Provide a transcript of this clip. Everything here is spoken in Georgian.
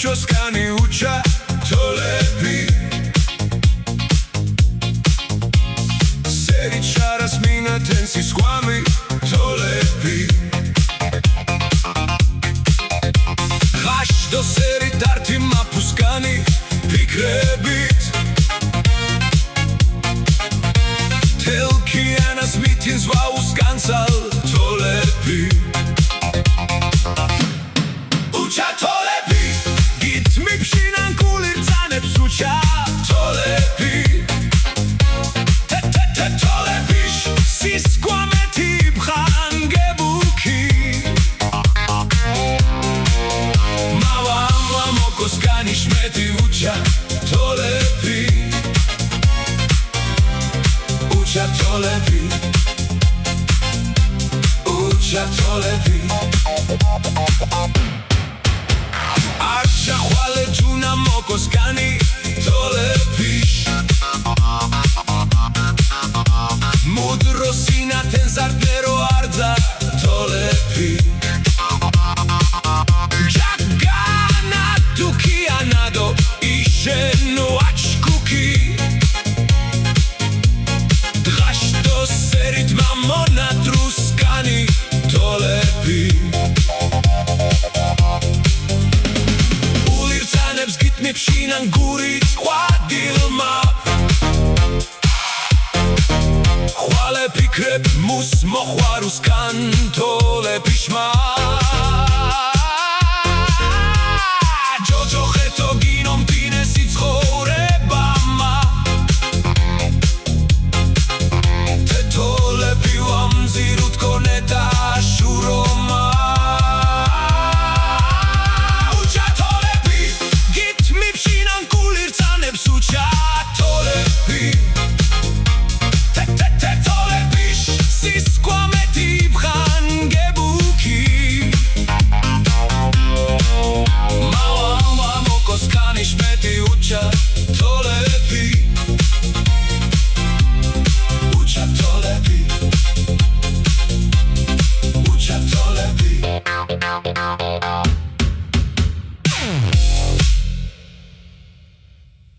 უჩოსკანი უჩა თოლები სერით შარას მინათენსი სკვამი თოლები ღაშდო სერით დართი მაფუსკანი ფიქრებით თელქიანას მითინს ვაუსკანსალ თოლები უჩა თოლები გითმი ფშინან გული რწანებს უჩა თოლები თოლების სისკვამეთი ბხანგებუქი მავა მოკოსკანი შმეთი უჩა თოლები უჩა თოლები უჩა თოლები არჩახვალე ჯუნა მოკოსკანი თოლები მუდრო სინათენს არტნერო არძა თოლები ჯაგანა თუკიანადო იშენო აჩკუკი დღაშდო სერით მამონა დრუსკანი თოლები ულირცანებს გიტმი ფშინან გურით ყვადილმა ხვალე ფიქრებ მუს მოხვარუსკან თოლები შმა